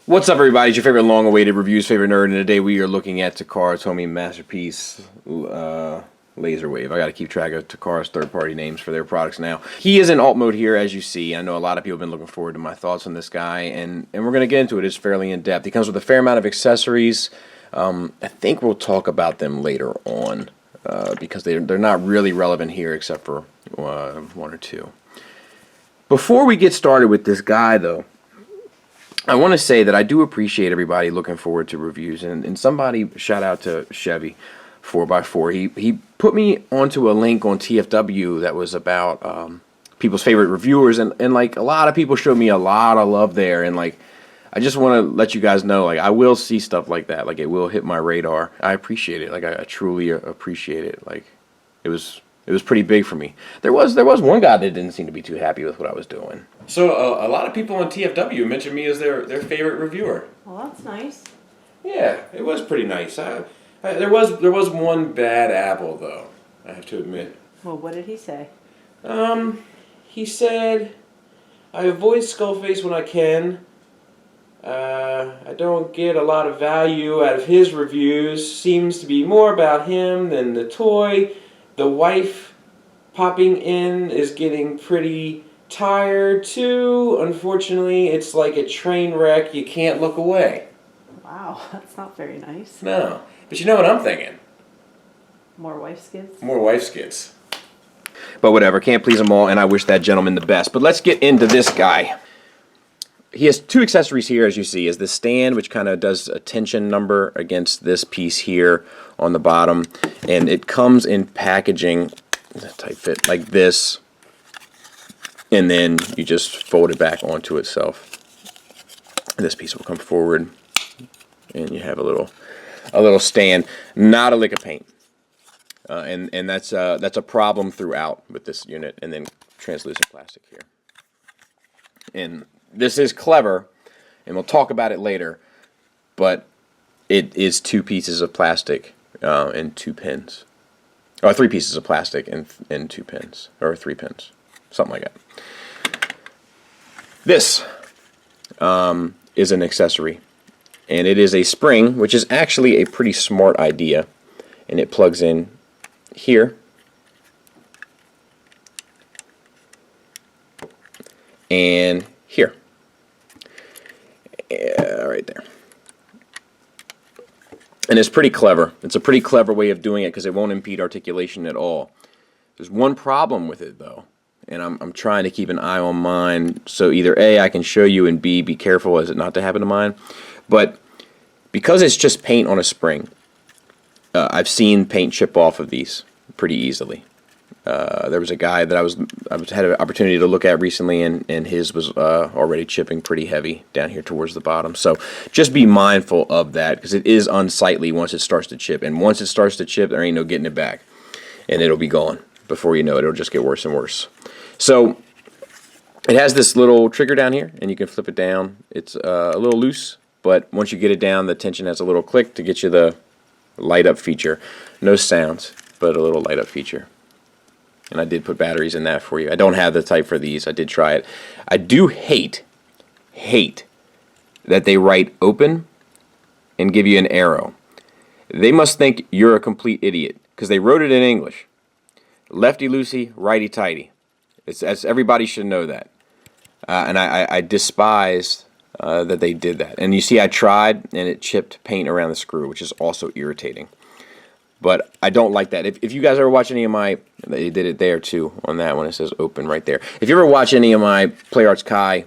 What's up, everybody? It's your favorite long-awaited reviews, favorite nerd, and today we are looking at Takara Tomy Masterpiece Laserwave. I got to keep track of Takara's third-party names for their products now. He is in alt mode here, as you see. I know a lot of people have been looking forward to my thoughts on this guy, and we're going to get into it. It's fairly in-depth. He comes with a fair amount of accessories. I think we'll talk about them later on because they're not really relevant here except for one or two. Before we get started with this guy, though, I want to say that I do appreciate everybody looking forward to reviews, and somebody, shout out to Chevy 4x4, he put me onto a link on TFW that was about people's favorite reviewers, and like a lot of people showed me a lot of love there, and like I just want to let you guys know, like I will see stuff like that, like it will hit my radar. I appreciate it, like I truly appreciate it. Like it was pretty big for me. There was one guy that didn't seem to be too happy with what I was doing. So a lot of people on TFW mentioned me as their favorite reviewer. Well, that's nice. Yeah, it was pretty nice. There was one bad apple though, I have to admit. Well, what did he say? He said, I avoid Skullface when I can. I don't get a lot of value out of his reviews. Seems to be more about him than the toy. The wife popping in is getting pretty tired too. Unfortunately, it's like a train wreck. You can't look away. Wow, that's not very nice. No, but you know what I'm thinking? More wife skids? More wife skids. But whatever, can't please them all, and I wish that gentleman the best. But let's get into this guy. He has two accessories here, as you see, is the stand, which kind of does a tension number against this piece here on the bottom, and it comes in packaging, tight fit, like this, and then you just fold it back onto itself. And this piece will come forward, and you have a little stand, not a lick of paint, and that's a problem throughout with this unit, and then translucent plastic here, and this is clever, and we'll talk about it later, but it is two pieces of plastic and two pins. Or three pieces of plastic and two pins. Or 3 pins. Something like that. This is an accessory. And it is a spring, which is actually a pretty smart idea. And it plugs in here. And here. Right there. And it's pretty clever. It's a pretty clever way of doing it because it won't impede articulation at all. There's one problem with it though, and I'm trying to keep an eye on mine, so either A, I can show you, and B, be careful as it not to happen to mine. But because it's just paint on a spring, I've seen paint chip off of these pretty easily. There was a guy that I had an opportunity to look at recently, and his was already chipping pretty heavy down here towards the bottom. So just be mindful of that because it is unsightly once it starts to chip. And once it starts to chip, there ain't no getting it back. And it'll be gone. Before you know it, it'll just get worse and worse. So it has this little trigger down here, and you can flip it down. It's a little loose, but once you get it down, the tension has a little click to get you the light up feature. No sounds, but a little light up feature. And I did put batteries in that for you. I don't have the type for these. I did try it. I do hate that they write open and give you an arrow. They must think you're a complete idiot because they wrote it in English. Lefty loosey, righty tighty. As everybody should know that. And I despise that they did that. And you see I tried and it chipped paint around the screw, which is also irritating. But I don't like that. If you guys ever watch any of my, they did it there too on that one. It says open right there. If you ever watch any of my Play Arts Kai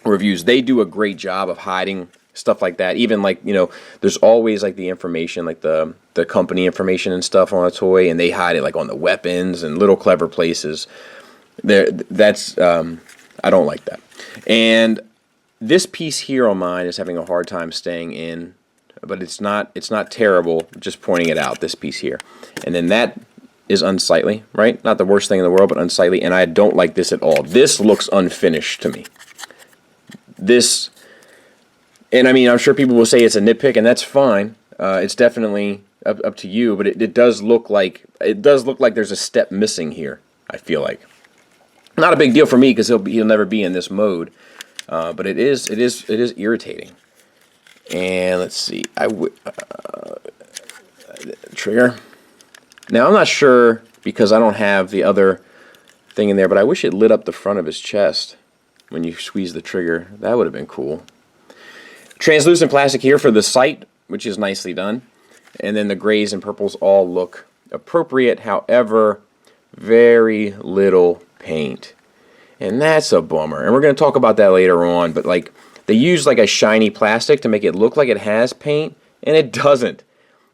reviews, they do a great job of hiding stuff like that. Even like, you know, there's always like the information, like the company information and stuff on a toy, and they hide it like on the weapons and little clever places. That's I don't like that. And this piece here on mine is having a hard time staying in. But it's not terrible, just pointing it out, this piece here. And then that is unsightly, right? Not the worst thing in the world, but unsightly. And I don't like this at all. This looks unfinished to me. This, and I mean, I'm sure people will say it's a nitpick, and that's fine. It's definitely up to you, but it does look like there's a step missing here, I feel like. Not a big deal for me because he'll never be in this mode. but it is irritating. And let's see, trigger. Now I'm not sure because I don't have the other thing in there, but I wish it lit up the front of his chest when you squeeze the trigger. That would have been cool. Translucent plastic here for the sight, which is nicely done. And then the grays and purples all look appropriate. However, very little paint. And that's a bummer. And we're going to talk about that later on. But like, they use like a shiny plastic to make it look like it has paint, and it doesn't.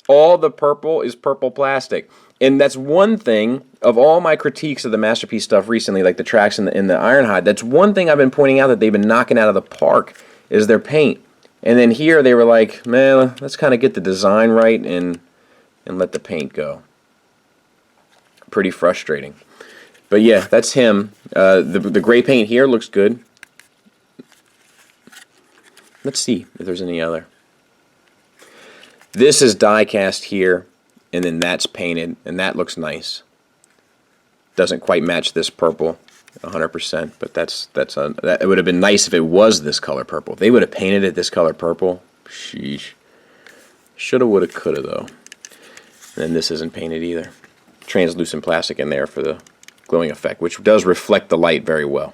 All the purple is purple plastic. And that's one thing of all my critiques of the Masterpiece stuff recently, like the tracks in the Ironhide. That's one thing I've been pointing out that they've been knocking out of the park is their paint. And then here they were like, man, let's kind of get the design right and let the paint go. Pretty frustrating. But yeah, that's him. The gray paint here looks good. Let's see if there's any other. This is die cast here, and then that's painted, and that looks nice. Doesn't quite match this purple 100%, but that it would have been nice if it was this color purple. If they would have painted it this color purple, sheesh. Shoulda, woulda, coulda though. And then this isn't painted either. Translucent plastic in there for the glowing effect, which does reflect the light very well.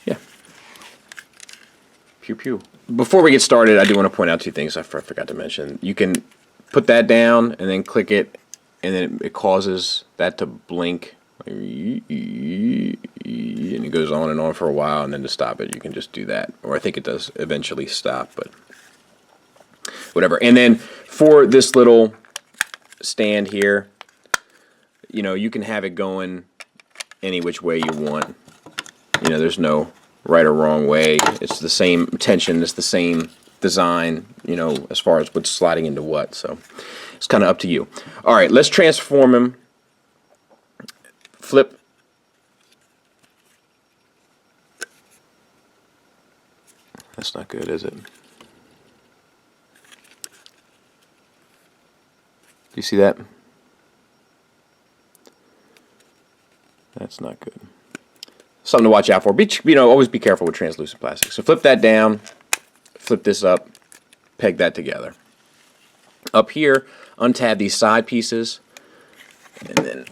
Yeah. Pew pew. Before we get started, I do want to point out two things I forgot to mention. You can put that down and then click it, and then it causes that to blink. And it goes on and on for a while, and then to stop it, you can just do that. Or I think it does eventually stop, but whatever. And then for this little stand here, you know, you can have it going any which way you want. You know, there's no right or wrong way. It's the same tension, it's the same design, you know, as far as what's sliding into what. So it's kind of up to you. All right, let's transform him. Flip. That's not good, is it? Do you see that? That's not good. Something to watch out for. Always be careful with translucent plastic. So flip that down, flip this up, peg that together. Up here, untab these side pieces, and then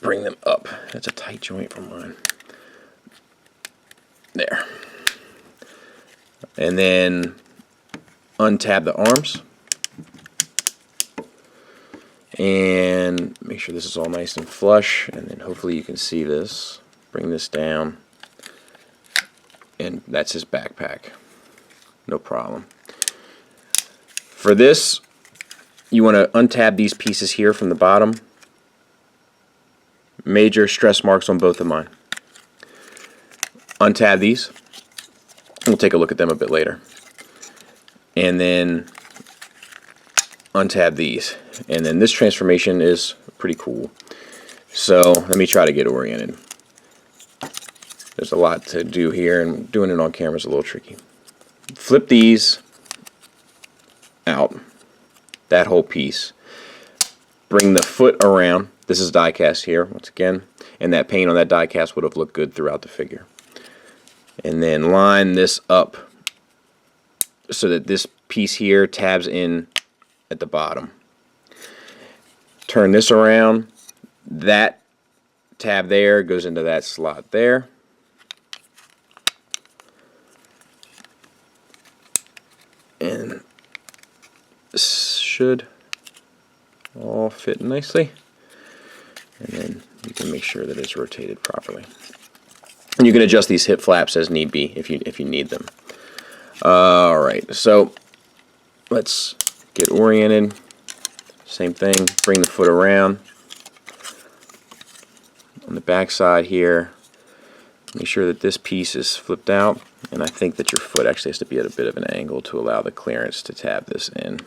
bring them up. That's a tight joint for mine. There. And then untab the arms. And make sure this is all nice and flush, and then hopefully you can see this. Bring this down, and that's his backpack. No problem. For this, you want to untab these pieces here from the bottom. Major stress marks on both of mine. Untab these. We'll take a look at them a bit later. And then untab these. And then this transformation is pretty cool. So let me try to get oriented. There's a lot to do here, and doing it on camera is a little tricky. Flip these out, that whole piece. Bring the foot around. This is die cast here, once again, and that paint on that die cast would have looked good throughout the figure. And then line this up so that this piece here tabs in at the bottom. Turn this around. That tab there goes into that slot there. And this should all fit nicely. And then you can make sure that it's rotated properly. And you can adjust these hip flaps as need be if you need them. All right, so let's get oriented. Same thing, bring the foot around. On the back side here, make sure that this piece is flipped out, and I think that your foot actually has to be at a bit of an angle to allow the clearance to tab this in.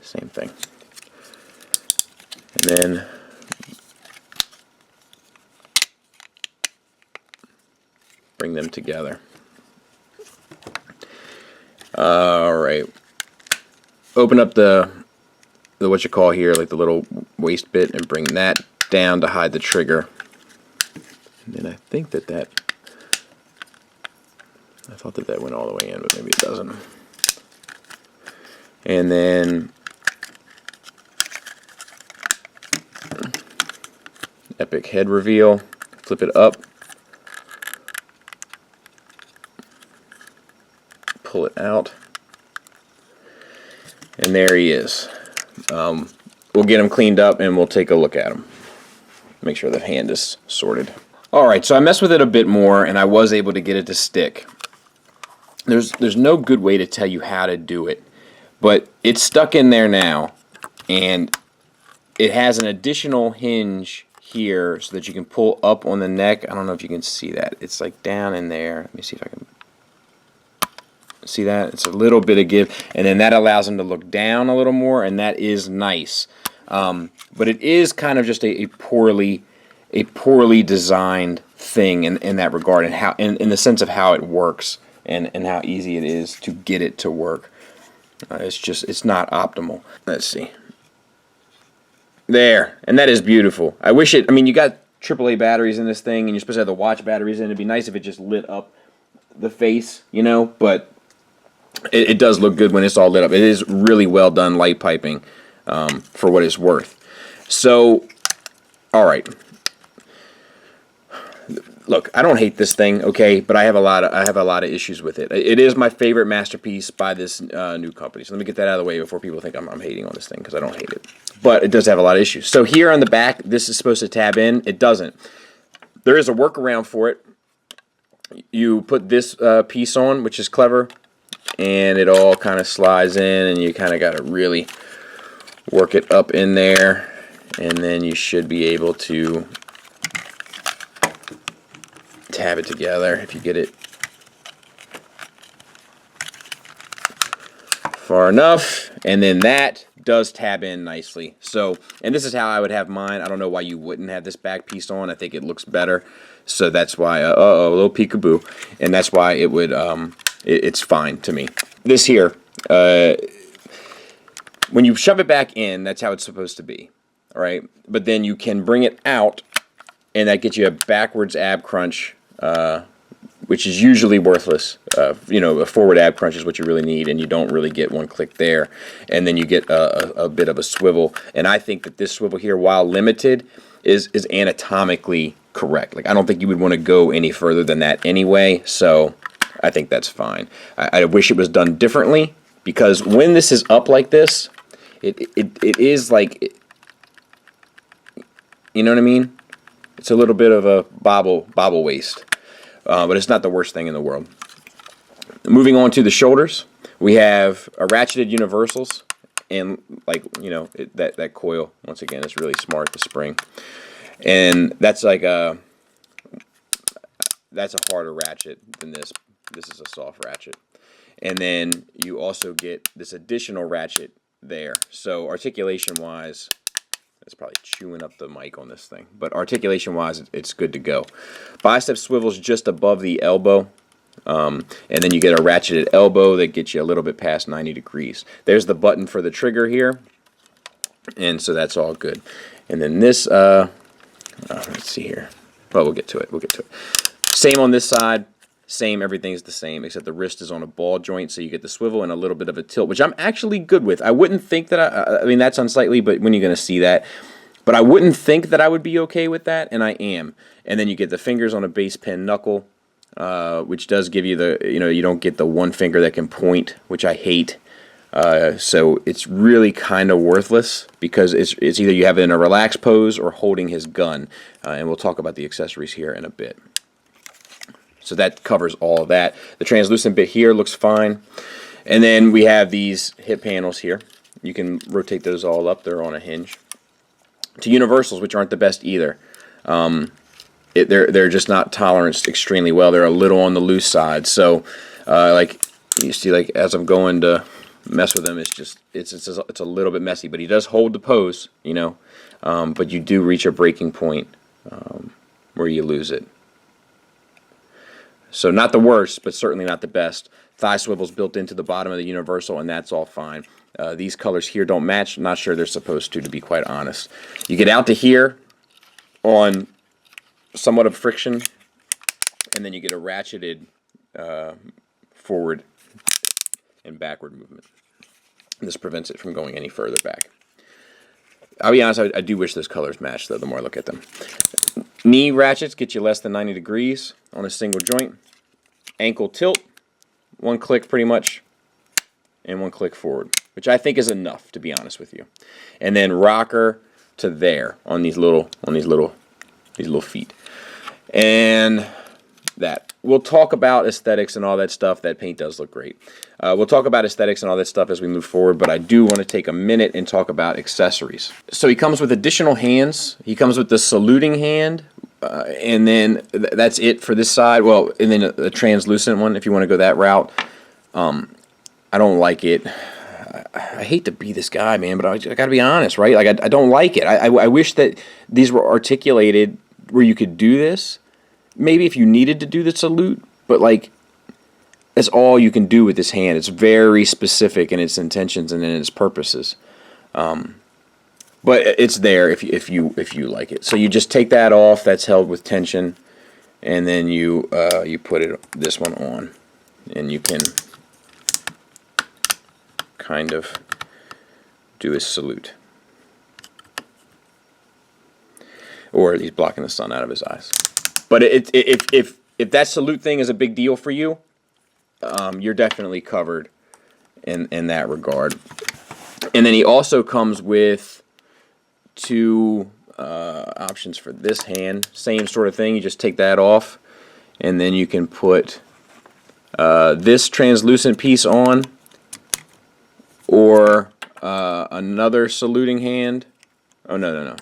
Same thing. And then bring them together. All right. Open up the what you call here, like the little waist bit, and bring that down to hide the trigger. And then I think that I thought that went all the way in, but maybe it doesn't. And then epic head reveal, flip it up, pull it out, and there he is. We'll get him cleaned up and we'll take a look at him. Make sure the hand is sorted. Alright, so I messed with it a bit more and I was able to get it to stick. There's no good way to tell you how to do it, but it's stuck in there now, and it has an additional hinge here so that you can pull up on the neck. I don't know if you can see that. It's like down in there. Let me see if I can see that. It's a little bit of give, and then that allows them to look down a little more, and that is nice. But it is kind of just a poorly designed thing in that regard, and how in the sense of how it works and how easy it is to get it to work. It's not optimal. Let's see. There, and that is beautiful. I wish it. I mean, you got AAA batteries in this thing, and you're supposed to have the watch batteries in. It'd be nice if it just lit up the face, you know. But it does look good when it's all lit up. It is really well done light piping for what it's worth. So, all right. Look, I don't hate this thing, okay, but I have a lot of issues with it. It is my favorite masterpiece by this new company. So let me get that out of the way before people think I'm hating on this thing, because I don't hate it. But it does have a lot of issues. So here on the back, this is supposed to tab in. It doesn't. There is a workaround for it. You put this piece on, which is clever, and it all kind of slides in, and you kind of got to really work it up in there, and then you should be able to tab it together if you get it far enough, and then that does tab in nicely. So, and this is how I would have mine. I don't know why you wouldn't have this back piece on. I think it looks better, so that's why a little peekaboo, and that's why it would it's fine to me. This here, when you shove it back in, that's how it's supposed to be, all right? But then you can bring it out, and that gets you a backwards ab crunch, which is usually worthless. You know, a forward ab crunch is what you really need, and you don't really get one click there. And then you get a bit of a swivel. And I think that this swivel here, while limited, is anatomically correct. Like, I don't think you would want to go any further than that anyway, so I think that's fine. I wish it was done differently, because when this is up like this, it is like, you know what I mean? It's a little bit of a bobble waist. But it's not the worst thing in the world. Moving on to the shoulders, we have a ratcheted universals, and like, you know, that coil, once again, is really smart, the spring. And that's like that's a harder ratchet than this. This is a soft ratchet. And then you also get this additional ratchet there. So articulation-wise, it's probably chewing up the mic on this thing, but articulation-wise, it's good to go. Bicep swivels just above the elbow, and then you get a ratcheted elbow that gets you a little bit past 90 degrees. There's the button for the trigger here, and so that's all good. And then this, let's see here. Well, we'll get to it. We'll get to it. Same on this side. Same, everything's the same, except the wrist is on a ball joint, so you get the swivel and a little bit of a tilt, which I'm actually good with. I wouldn't think that I mean, that's unsightly, but when you're going to see that. But I wouldn't think that I would be okay with that, and I am. And then you get the fingers on a base pin knuckle, which does give you the, you know, you don't get the one finger that can point, which I hate. So it's really kind of worthless, because it's either you have it in a relaxed pose or holding his gun. And we'll talk about the accessories here in a bit. So that covers all of that. The translucent bit here looks fine. And then we have these hip panels here. You can rotate those all up. They're on a hinge. To universals, which aren't the best either. They're just not toleranced extremely well. They're a little on the loose side. So, like you see, like as I'm going to mess with them, it's a little bit messy. But he does hold the pose, you know. But you do reach a breaking point where you lose it. So not the worst, but certainly not the best. Thigh swivels built into the bottom of the universal, and that's all fine. These colors here don't match. I'm not sure they're supposed to be quite honest. You get out to here on somewhat of friction, and then you get a ratcheted forward and backward movement. This prevents it from going any further back. I'll be honest, I do wish those colors match, though, the more I look at them. Knee ratchets get you less than 90 degrees on a single joint. Ankle tilt, one click pretty much, and one click forward, which I think is enough, to be honest with you. And then rocker to there on these little feet. And that. We'll talk about aesthetics and all that stuff. That paint does look great. We'll talk about aesthetics and all that stuff as we move forward, but I do want to take a minute and talk about accessories. So he comes with additional hands. He comes with the saluting hand, and then that's it for this side. Well, and then a translucent one if you want to go that route. I don't like it. I hate to be this guy, man, but I got to be honest, right? Like, I don't like it. I wish that these were articulated where you could do this. Maybe if you needed to do the salute, but like that's all you can do with this hand. It's very specific in its intentions and in its purposes, but it's there if you like it. So you just take that off. That's held with tension, and then you put this one on, and you can kind of do a salute, or he's blocking the sun out of his eyes. But if that salute thing is a big deal for you, you're definitely covered in that regard. And then he also comes with two options for this hand. Same sort of thing. You just take that off, and then you can put this translucent piece on, or another saluting hand. Oh no.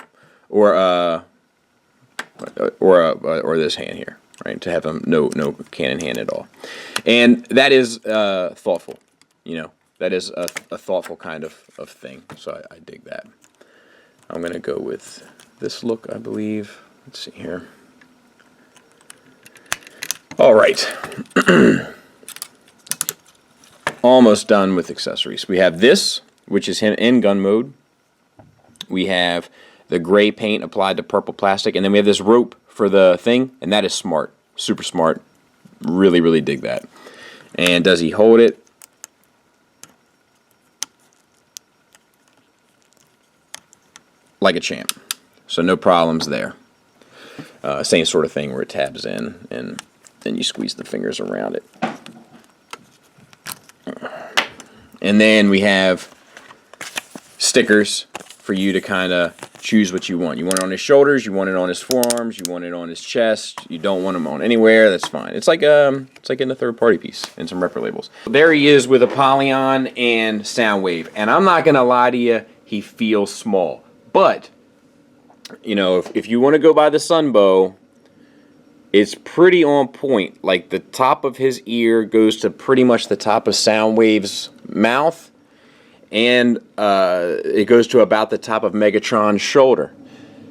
Or this hand here, right? To have no cannon hand at all, and that is thoughtful. You know, that is a thoughtful kind of thing. So I dig that. I'm gonna go with this look, I believe. Let's see here. All right, almost done with accessories. We have this, which is him in gun mode. We have the gray paint applied to purple plastic, and then we have this rope for the thing, and that is smart, super smart. Really, really dig that. And does he hold it? Like a champ. So no problems there. Same sort of thing where it tabs in, and then you squeeze the fingers around it. And then we have stickers for you to kind of choose what you want. You want it on his shoulders, you want it on his forearms, you want it on his chest, you don't want them on anywhere, that's fine. It's like in a third-party piece and some repro labels. There he is with Apollyon and Soundwave, and I'm not going to lie to you, he feels small. But, you know, if you want to go by the Sunbow, it's pretty on point. Like, the top of his ear goes to pretty much the top of Soundwave's mouth, and it goes to about the top of Megatron's shoulder.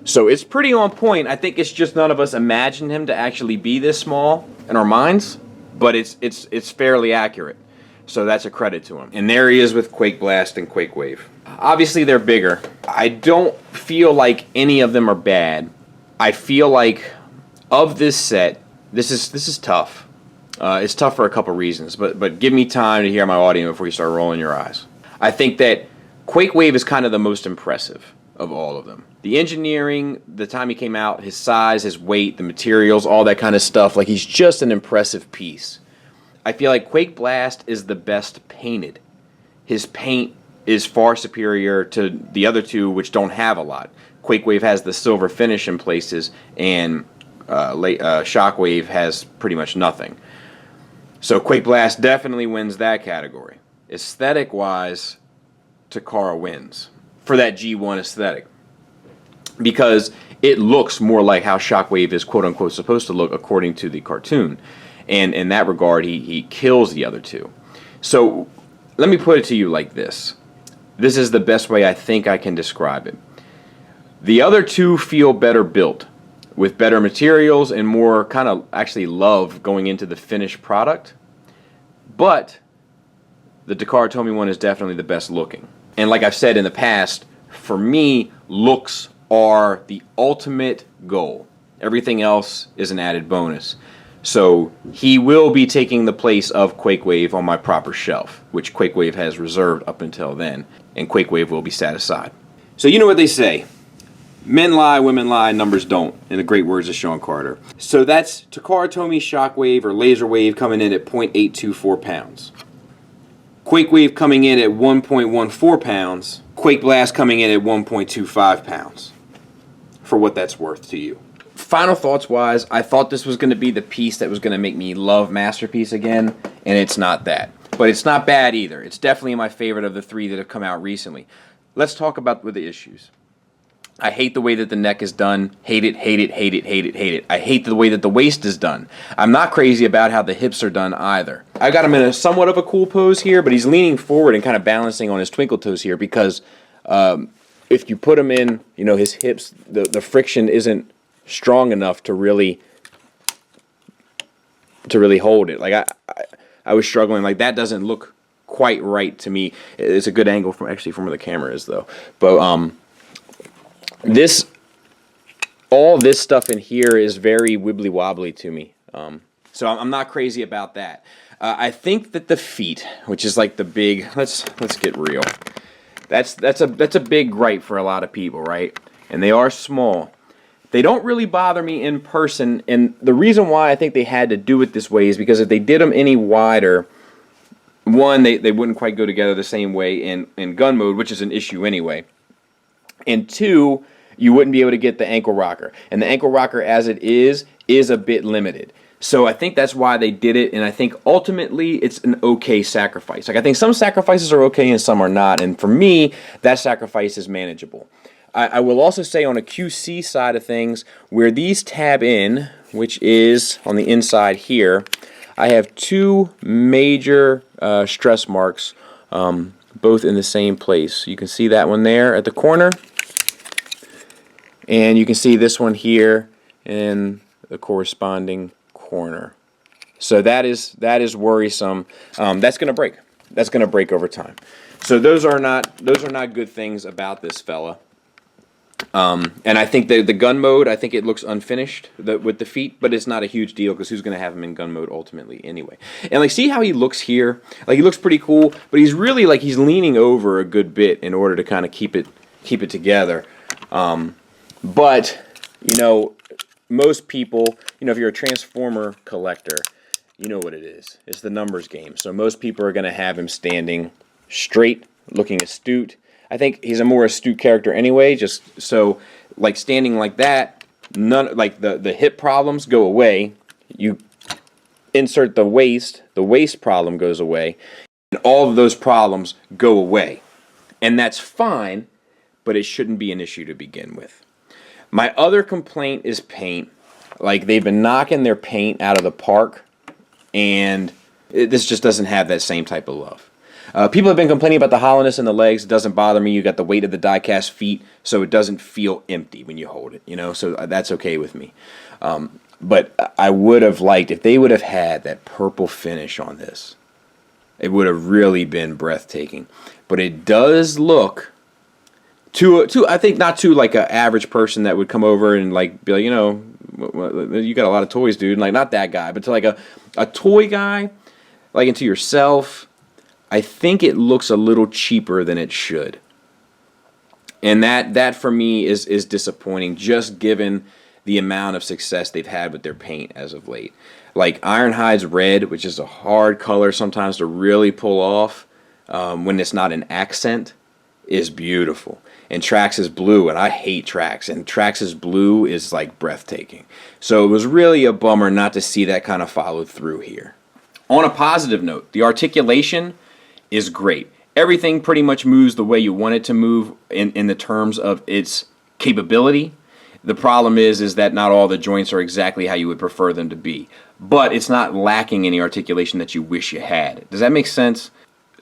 So it's pretty on point. I think it's just none of us imagined him to actually be this small in our minds, but it's fairly accurate. So that's a credit to him. And there he is with Quake Blast and Quake Wave. Obviously they're bigger. I don't feel like any of them are bad. I feel like of this set, this is tough. It's tough for a couple reasons, but give me time to hear my audio before you start rolling your eyes. I think that Quake Wave is kind of the most impressive of all of them. The engineering, the time he came out, his size, his weight, the materials, all that kind of stuff, like he's just an impressive piece. I feel like Quake Blast is the best painted. His paint is far superior to the other two, which don't have a lot. Quake Wave has the silver finish in places, and Shockwave has pretty much nothing. So Quake Blast definitely wins that category. Aesthetic-wise, Takara wins for that G1 aesthetic, because it looks more like how Shockwave is quote-unquote supposed to look according to the cartoon. And in that regard, he kills the other two. So let me put it to you like this. This is the best way I think I can describe it. The other two feel better built, with better materials and more kind of actually love going into the finished product. But the Takara Tomy one is definitely the best looking. And like I've said in the past, for me, looks are the ultimate goal. Everything else is an added bonus. So he will be taking the place of Quakewave on my proper shelf, which Quakewave has reserved up until then, and Quakewave will be set aside. So you know what they say. Men lie, women lie, numbers don't, in the great words of Sean Carter. So that's Takara Tomy Shockwave or Laserwave coming in at 0.824 pounds. Quakewave coming in at 1.14 pounds. Quake Blast coming in at 1.25 pounds. For what that's worth to you. Final thoughts wise, I thought this was going to be the piece that was going to make me love Masterpiece again, and it's not that. But it's not bad either. It's definitely my favorite of the three that have come out recently. Let's talk about the issues. I hate the way that the neck is done. Hate it, hate it, hate it, hate it, hate it. I hate the way that the waist is done. I'm not crazy about how the hips are done either. I got him in a somewhat of a cool pose here, but he's leaning forward and kind of balancing on his twinkle toes here because if you put him in, you know, his hips, the friction isn't strong enough to really hold it. Like I was struggling. Like that doesn't look quite right to me. It's a good angle from where the camera is though. But all this stuff in here is very wibbly wobbly to me. So I'm not crazy about that. I think that the feet, which is like the big, let's get real. That's a big gripe for a lot of people, right? And they are small. They don't really bother me in person, and the reason why I think they had to do it this way is because if they did them any wider, one, they wouldn't quite go together the same way in gun mode, which is an issue anyway. And two, you wouldn't be able to get the ankle rocker. And the ankle rocker as it is a bit limited. So I think that's why they did it, and I think ultimately it's an okay sacrifice. Like I think some sacrifices are okay and some are not, and for me, that sacrifice is manageable. I will also say on a QC side of things, where these tab in, which is on the inside here, I have two major stress marks, both in the same place. You can see that one there at the corner, and you can see this one here in the corresponding corner. So that is worrisome. That's going to break. That's going to break over time. So those are not good things about this fella. And I think the gun mode, I think it looks unfinished with the feet, but it's not a huge deal because who's going to have him in gun mode ultimately anyway. And like, see how he looks here? Like he looks pretty cool, but he's really like he's leaning over a good bit in order to kind of keep it together. But you know, most people, you know, if you're a Transformer collector, you know what it is. It's the numbers game. So most people are going to have him standing straight, looking astute. I think he's a more astute character anyway, just so like standing like that, like the hip problems go away. You insert the waist problem goes away, and all of those problems go away. And that's fine, but it shouldn't be an issue to begin with. My other complaint is paint. Like they've been knocking their paint out of the park, and this just doesn't have that same type of love. People have been complaining about the hollowness in the legs. It doesn't bother me. You got the weight of the die-cast feet, so it doesn't feel empty when you hold it, you know, so that's okay with me. But I would have liked, if they would have had that purple finish on this, it would have really been breathtaking. But it does look, I think not to like an average person that would come over and like be like, you know, you got a lot of toys, dude. Like, not that guy, but to like a toy guy, like into yourself, I think it looks a little cheaper than it should. And that for me is disappointing, just given the amount of success they've had with their paint as of late. Like Ironhide's red, which is a hard color sometimes to really pull off when it's not an accent, is beautiful. And Trax's blue, and I hate Trax, and Trax's blue is like breathtaking. So it was really a bummer not to see that kind of followed through here. On a positive note, the articulation is great. Everything pretty much moves the way you want it to move in the terms of its capability. The problem is that not all the joints are exactly how you would prefer them to be. But it's not lacking any articulation that you wish you had. Does that make sense?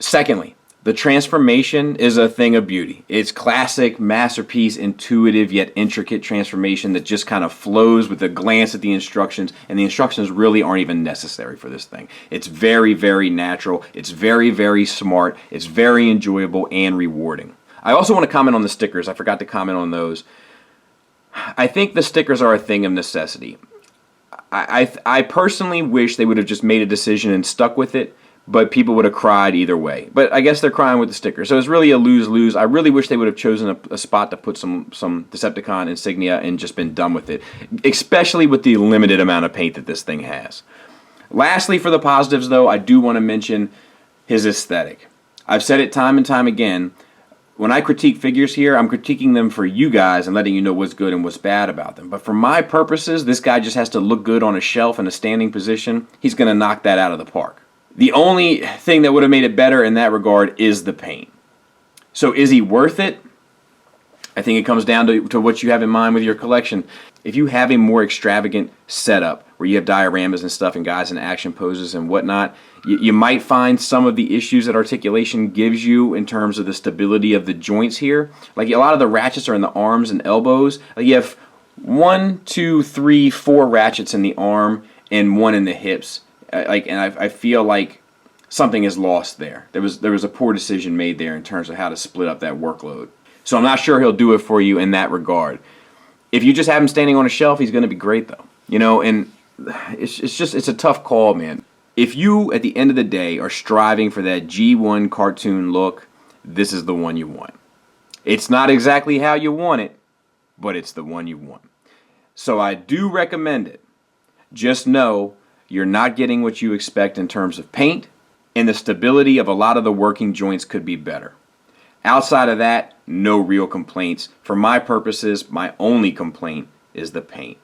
Secondly, The transformation is a thing of beauty. It's classic, masterpiece, intuitive yet intricate transformation that just kind of flows with a glance at the instructions, and the instructions really aren't even necessary for this thing. It's very, very natural. It's very, very smart. It's very enjoyable and rewarding. I also want to comment on the stickers. I forgot to comment on those. I think the stickers are a thing of necessity. I personally wish they would have just made a decision and stuck with it, but people would have cried either way. But I guess they're crying with the stickers. So it's really a lose-lose. I really wish they would have chosen a spot to put some Decepticon insignia and just been done with it, especially with the limited amount of paint that this thing has. Lastly, for the positives, though, I do want to mention his aesthetic. I've said it time and time again. When I critique figures here, I'm critiquing them for you guys and letting you know what's good and what's bad about them. But for my purposes, this guy just has to look good on a shelf in a standing position. He's going to knock that out of the park. The only thing that would have made it better in that regard is the paint. So is he worth it? I think it comes down to what you have in mind with your collection. If you have a more extravagant setup where you have dioramas and stuff and guys in action poses and whatnot, you might find some of the issues that Articulation gives you in terms of the stability of the joints here. Like a lot of the ratchets are in the arms and elbows. Like you have 1, 2, 3, 4 ratchets in the arm and 1 in the hips. I feel like something is lost there. There was a poor decision made there in terms of how to split up that workload. So I'm not sure he'll do it for you in that regard. If you just have him standing on a shelf, he's going to be great though. You know, and it's a tough call, man. If you at the end of the day are striving for that G1 cartoon look, this is the one you want. It's not exactly how you want it, but it's the one you want. So I do recommend it. Just know you're not getting what you expect in terms of paint, and the stability of a lot of the working joints could be better. Outside of that, no real complaints. For my purposes, my only complaint is the paint.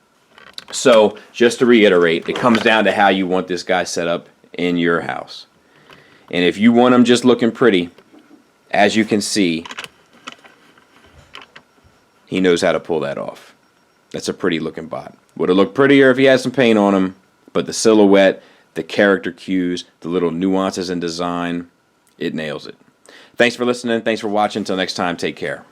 So, just to reiterate, it comes down to how you want this guy set up in your house. And if you want him just looking pretty, as you can see, he knows how to pull that off. That's a pretty looking bot. Would have looked prettier if he had some paint on him, but the silhouette, the character cues, the little nuances in design, it nails it. Thanks for listening. Thanks for watching. Until next time, take care.